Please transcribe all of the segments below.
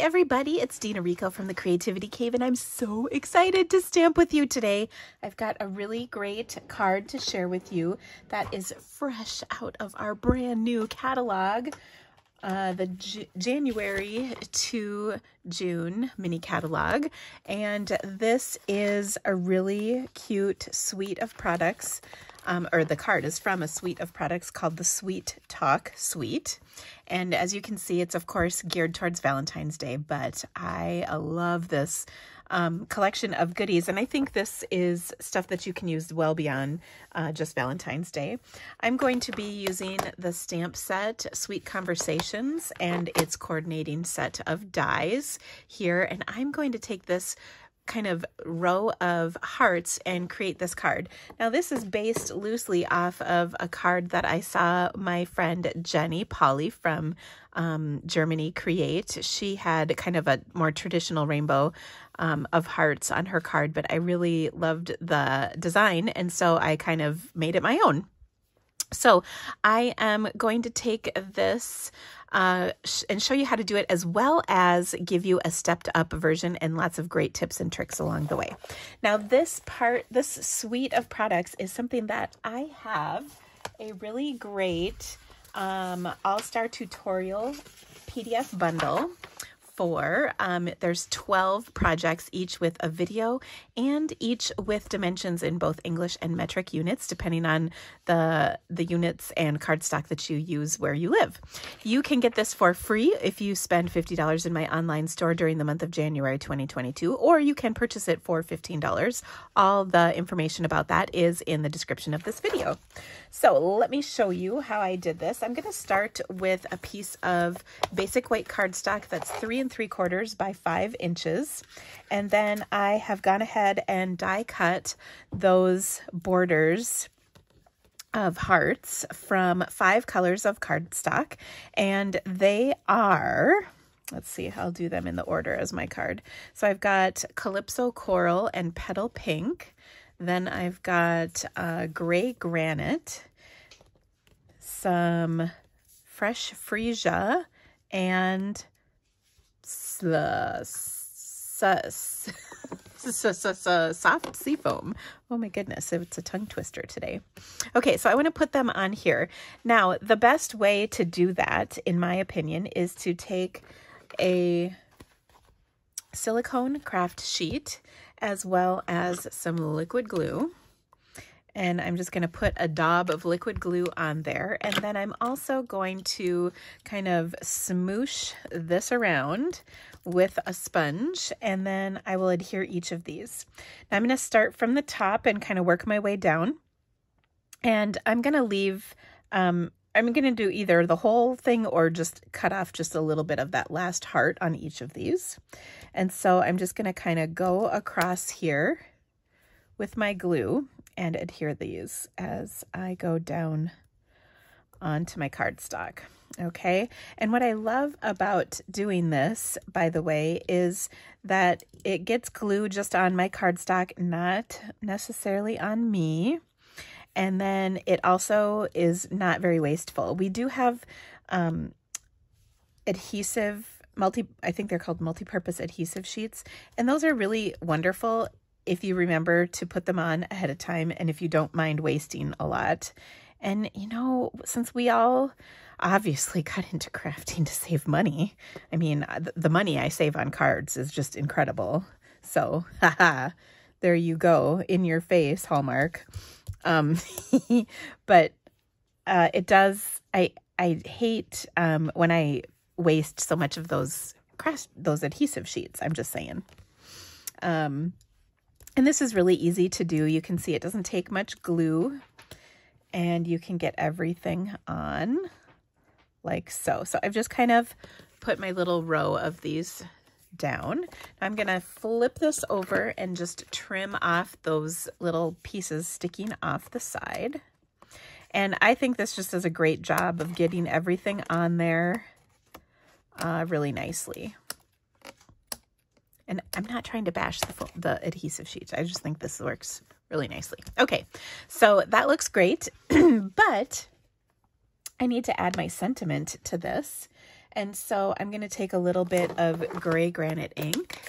everybody, it's Dina Rico from the Creativity Cave, and I'm so excited to stamp with you today. I've got a really great card to share with you that is fresh out of our brand new catalog, the January to June mini catalog. And this is a really cute suite of products, or the card is from a suite of products called the Sweet Talk Suite. And as you can see, it's of course geared towards Valentine's Day, but I love this collection of goodies. And I think this is stuff that you can use well beyond just Valentine's Day. I'm going to be using the stamp set Sweet Conversations and its coordinating set of dies here. And I'm going to take this kind of row of hearts and create this card. Now this is based loosely off of a card that I saw my friend Jenny Polly from Germany create. She had kind of a more traditional rainbow of hearts on her card, but I really loved the design, and so I kind of made it my own. So I am going to take this and show you how to do it, as well as give you a stepped up version and lots of great tips and tricks along the way. Now this suite of products is something that I have a really great all-star tutorial PDF bundle for. There's 12 projects, each with a video and each with dimensions in both English and metric units, depending on the units and cardstock that you use where you live. You can get this for free if you spend $50 in my online store during the month of January 2022, or you can purchase it for $15. All the information about that is in the description of this video. So let me show you how I did this. I'm going to start with a piece of basic white cardstock that's 3 3/4 by 5 inches. And then I have gone ahead and die cut those borders of hearts from 5 colors of cardstock. And they are, let's see, I'll do them in the order as my card. So I've got Calypso Coral and Petal Pink. Then I've got Gray Granite, some fresh Freesia, and soft seafoam. Oh my goodness, it's a tongue twister today. Okay, so I want to put them on here. Now, the best way to do that, in my opinion, is to take a silicone craft sheet as well as some liquid glue. And I'm just going to put a daub of liquid glue on there. And then I'm also going to kind of smoosh this around with a sponge, and then I will adhere each of these. Now I'm going to start from the top and kind of work my way down. And I'm going to leave, I'm going to do either the whole thing or just cut off just a little bit of that last heart on each of these. And so I'm just going to kind of go across here with my glue and adhere these as I go down onto my cardstock. Okay, and what I love about doing this, by the way, is that it gets glue just on my cardstock, not necessarily on me. And then it also is not very wasteful. We do have adhesive, I think they're called multi-purpose adhesive sheets, and those are really wonderful if you remember to put them on ahead of time and if you don't mind wasting a lot. And, you know, since we all obviously got into crafting to save money, I mean, the money I save on cards is just incredible. So, haha, there you go, in your face, Hallmark. But it does, I hate when I waste so much of those adhesive sheets, I'm just saying. And this is really easy to do. You can see it doesn't take much glue, and you can get everything on like so. So I've just kind of put my little row of these down. Now I'm going to flip this over and just trim off those little pieces sticking off the side. And I think this just does a great job of getting everything on there really nicely. And I'm not trying to bash the adhesive sheets. I just think this works really nicely. Okay, so that looks great, but I need to add my sentiment to this. And so I'm going to take a little bit of gray granite ink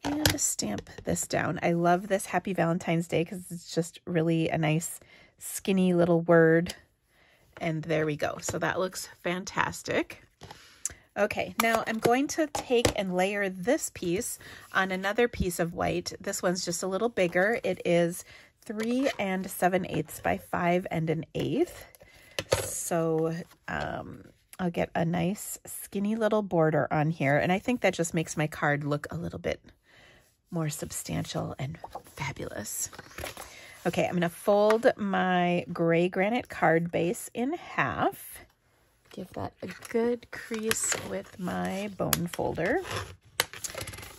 and stamp this down. I love this Happy Valentine's Day because it's just really a nice skinny little word. And there we go. So that looks fantastic. Okay, now I'm going to take and layer this piece on another piece of white. This one's just a little bigger. It is 3 7/8 by 5 1/8. So I'll get a nice skinny little border on here. And I think that just makes my card look a little bit more substantial and fabulous. Okay, I'm going to fold my gray granite card base in half. Give that a good crease with my bone folder.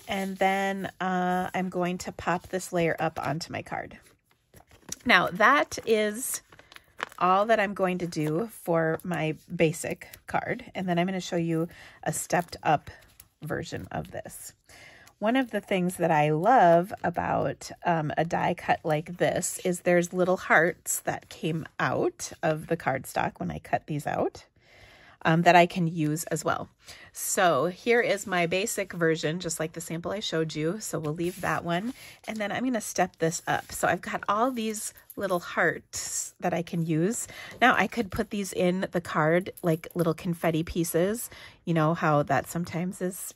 And then I'm going to pop this layer up onto my card. Now that is all that I'm going to do for my basic card. And then I'm going to show you a stepped up version of this. One of the things that I love about a die cut like this is there's little hearts that came out of the cardstock when I cut these out that I can use as well. So here is my basic version, just like the sample I showed you. So we'll leave that one. And then I'm going to step this up. So I've got all these little hearts that I can use. Now I could put these in the card like little confetti pieces. You know how that sometimes is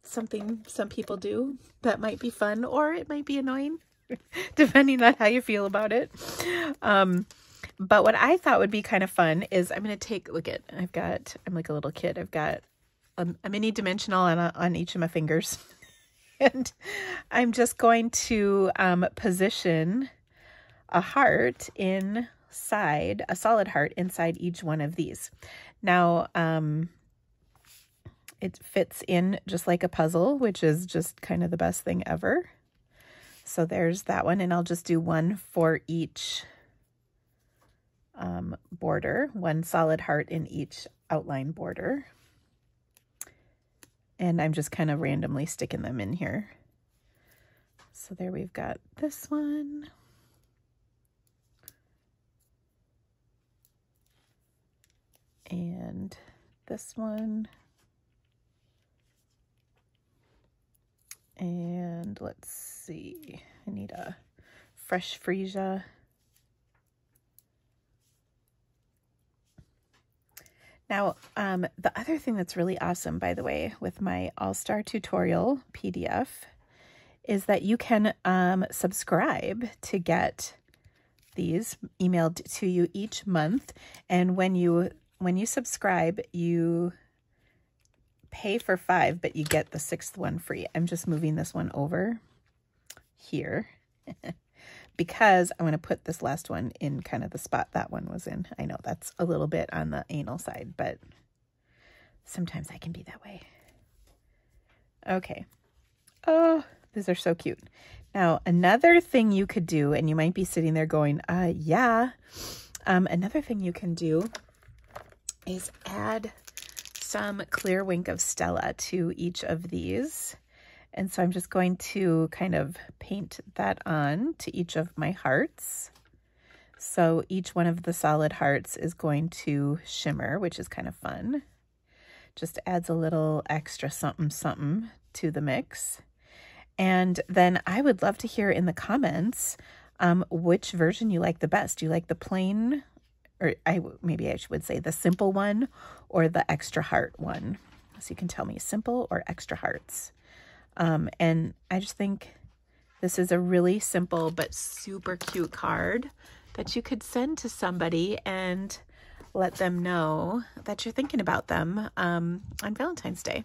something some people do that might be fun, or it might be annoying depending on how you feel about it. But what I thought would be kind of fun is I'm going to take, look at, I'm like a little kid. I've got a mini dimensional on each of my fingers. And I'm just going to position a heart inside, a solid heart inside each one of these. Now, it fits in just like a puzzle, which is just kind of the best thing ever. So there's that one, and I'll just do one for each border, one solid heart in each outline border. And I'm just kind of randomly sticking them in here. So there we've got this one. And this one. And let's see, I need a fresh Freesia. Now, the other thing that's really awesome, by the way, with my All-Star Tutorial PDF is that you can subscribe to get these emailed to you each month. And when you subscribe, you pay for 5, but you get the 6th one free. I'm just moving this one over here because I want to put this last one in kind of the spot that one was in. I know that's a little bit on the anal side, but sometimes I can be that way. Okay. Oh, these are so cute. Now, another thing you could do, and you might be sitting there going, yeah. Another thing you can do is add some clear Wink of Stella to each of these. And so I'm just going to kind of paint that on to each of my hearts. So each one of the solid hearts is going to shimmer, which is kind of fun. Just adds a little extra something something to the mix. And then I would love to hear in the comments which version you like the best. Do you like the plain, or maybe I would say the simple one or the extra heart one? So you can tell me simple or extra hearts. And I just think this is a really simple but super cute card that you could send to somebody and let them know that you're thinking about them on Valentine's Day.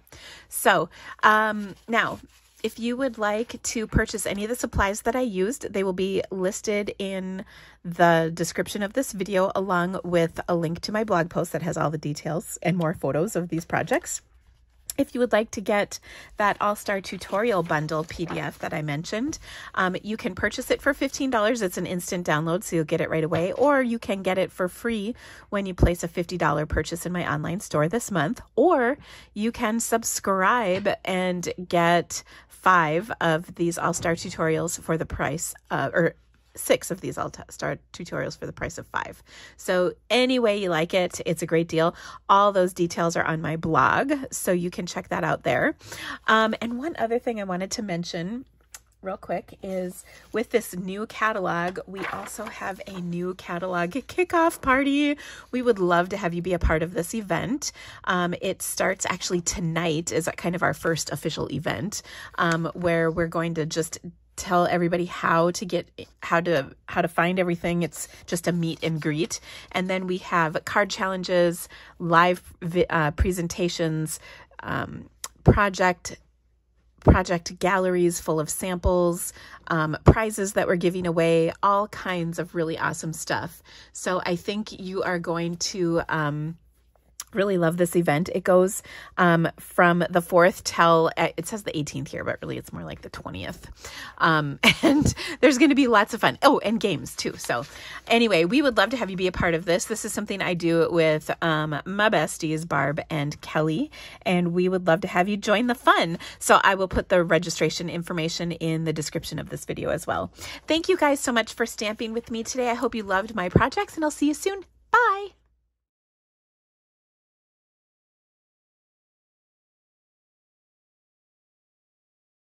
So now, if you would like to purchase any of the supplies that I used, they will be listed in the description of this video, along with a link to my blog post that has all the details and more photos of these projects. If you would like to get that All-Star Tutorial Bundle PDF that I mentioned, you can purchase it for $15. It's an instant download, so you'll get it right away. Or you can get it for free when you place a $50 purchase in my online store this month. Or you can subscribe and get 5 of these All-Star Tutorials for the price, or 6 of these all-star tutorials for the price of 5. So any way you like it, it's a great deal. All those details are on my blog, so you can check that out there. And one other thing I wanted to mention real quick is with this new catalog, we also have a new catalog kickoff party. We would love to have you be a part of this event. It starts actually tonight, is kind of our first official event, where we're going to just tell everybody how to find everything. It's just a meet and greet. And then we have card challenges, live presentations, project galleries full of samples, prizes that we're giving away, all kinds of really awesome stuff. So I think you are going to really love this event. It goes from the 4th till, it says the 18th here, but really it's more like the 20th. And there's going to be lots of fun. Oh, and games too. So anyway, we would love to have you be a part of this. This is something I do with my besties, Barb and Kelly, and we would love to have you join the fun. So I will put the registration information in the description of this video as well. Thank you guys so much for stamping with me today. I hope you loved my projects, and I'll see you soon. Bye.